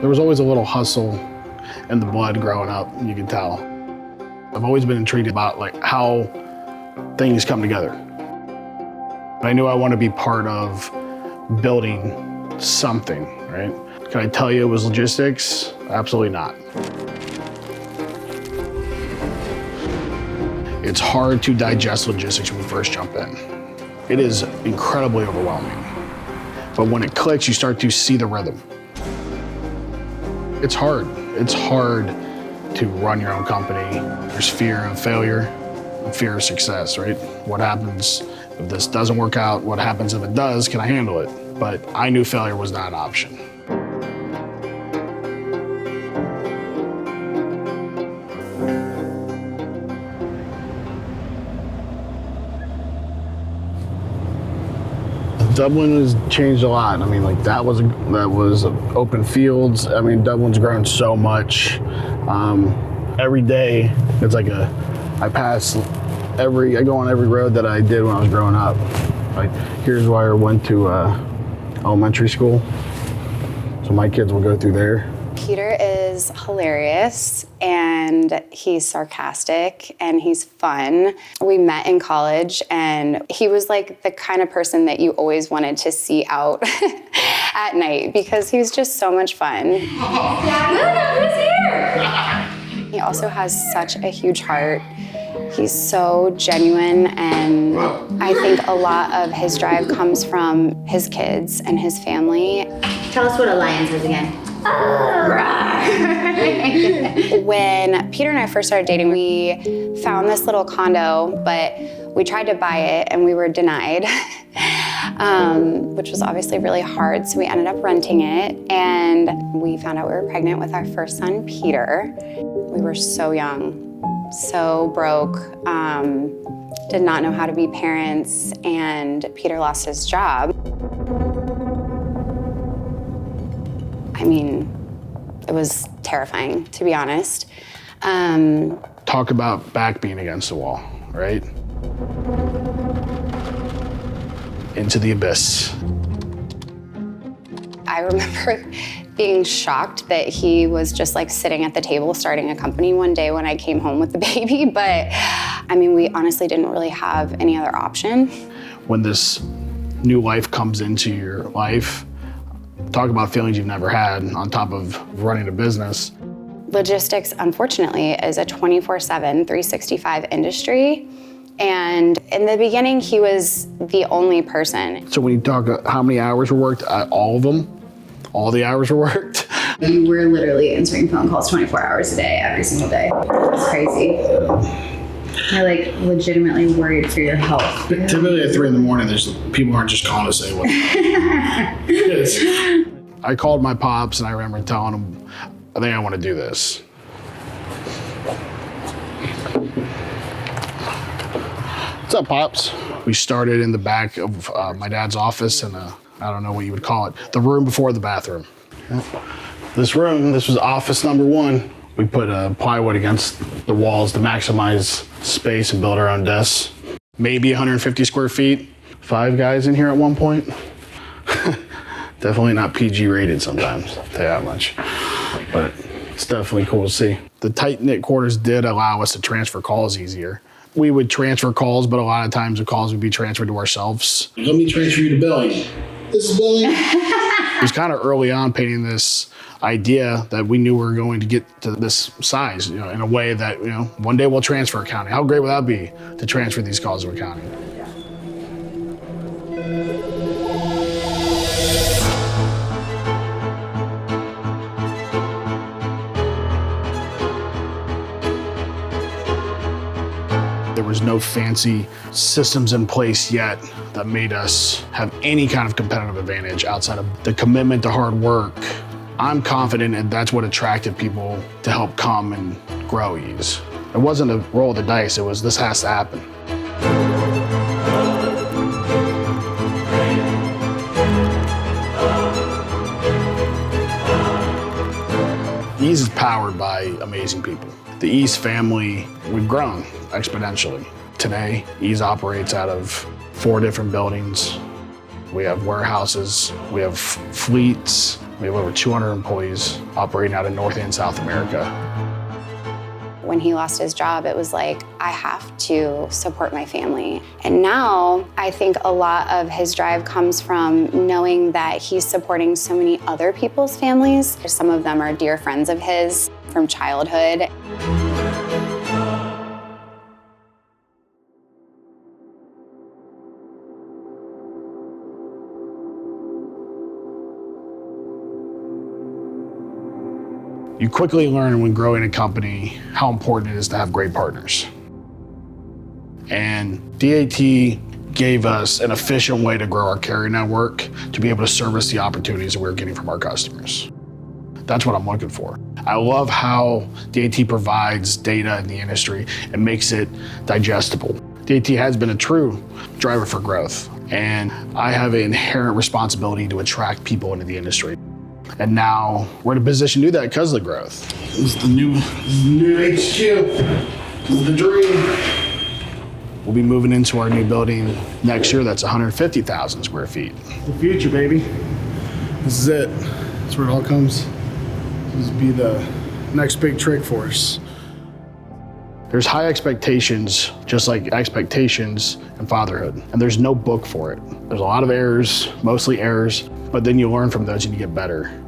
There was always a little hustle in the blood growing up, you can tell. I've always been intrigued about like how things come together. I knew I wanted to be part of building something, right? Can I tell you it was logistics? Absolutely not. It's hard to digest logistics when you first jump in. It is incredibly overwhelming. But when it clicks, you start to see the rhythm. It's hard. It's hard to run your own company. There's fear of failure and fear of success, right? What happens if this doesn't work out? What happens if it does? Can I handle it? But I knew failure was not an option. Dublin has changed a lot. I mean, like that was open fields. I mean, Dublin's grown so much. Every day, it's like I go on every road that I did when I was growing up. Like, here's where I went to elementary school. So my kids will go through there. Peter is hilarious and he's sarcastic and he's fun. We met in college and he was like the kind of person that you always wanted to see out at night because he was just so much fun. Who's here? He also has such a huge heart. He's so genuine, and I think a lot of his drive comes from his kids and his family. Tell us what Alliance is again. When Peter and I first started dating, we found this little condo, but we tried to buy it and we were denied, which was obviously really hard. So we ended up renting it, and we found out we were pregnant with our first son, Peter. We were so young, so broke, did not know how to be parents, and Peter lost his job. I mean, it was terrifying, to be honest. Talk about back being against the wall, right? Into the abyss. I remember being shocked that he was just like sitting at the table starting a company one day when I came home with the baby, but I mean, we honestly didn't really have any other option. When this new life comes into your life, talk about feelings you've never had on top of running a business. Logistics, unfortunately, is a 24/7, 365 industry. And in the beginning, he was the only person. So when you talk how many hours were worked, all of them, all the hours were worked. You were literally answering phone calls 24 hours a day, every single day. It's crazy. I like legitimately worried for your health. Typically at 3 a.m, there's people aren't just calling to say what it is. I called my pops and I remember telling him, I think I want to do this. What's up, Pops? We started in the back of my dad's office in I don't know what you would call it, the room before the bathroom. This room, this was office number 1. We put plywood against the walls to maximize space and build our own desks. Maybe 150 square feet. 5 guys in here at one point. Definitely not PG rated sometimes, I'll tell you that much. But it's definitely cool to see. The tight-knit quarters did allow us to transfer calls easier. We would transfer calls, but a lot of times the calls would be transferred to ourselves. Let me transfer you to Billy. This is Billy. It was kind of early on painting this idea that we knew we were going to get to this size, in a way that, one day we'll transfer accounting. How great would that be to transfer these calls to accounting? There was no fancy systems in place yet that made us have any kind of competitive advantage outside of the commitment to hard work. I'm confident, and that's what attracted people to help come and grow Ease. It wasn't a roll of the dice, it was this has to happen. Ease is powered by amazing people. The Ease family, we've grown exponentially. Today, Ease operates out of 4 different buildings. We have warehouses, we have fleets, we have over 200 employees operating out of North and South America. When he lost his job, it was like, I have to support my family. And now I think a lot of his drive comes from knowing that he's supporting so many other people's families. Some of them are dear friends of his from childhood. You quickly learn when growing a company how important it is to have great partners. And DAT gave us an efficient way to grow our carrier network to be able to service the opportunities that we're getting from our customers. That's what I'm looking for. I love how DAT provides data in the industry and makes it digestible. DAT has been a true driver for growth, and I have an inherent responsibility to attract people into the industry. And now we're in a position to do that because of the growth. This is the new HQ. This is the dream. We'll be moving into our new building next year. That's 150,000 square feet. The future, baby. This is it. That's where it all comes. This will be the next big trick for us. There's high expectations, just like expectations in fatherhood, and there's no book for it. There's a lot of errors, mostly errors, but then you learn from those and you get better.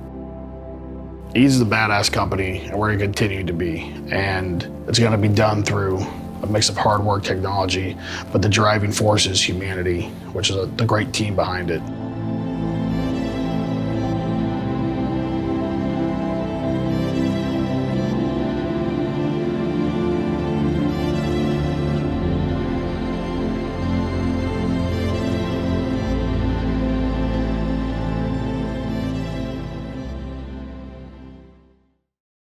Ease is a badass company, and we're gonna continue to be. And it's gonna be done through a mix of hard work, technology, but the driving force is humanity, which is the great team behind it.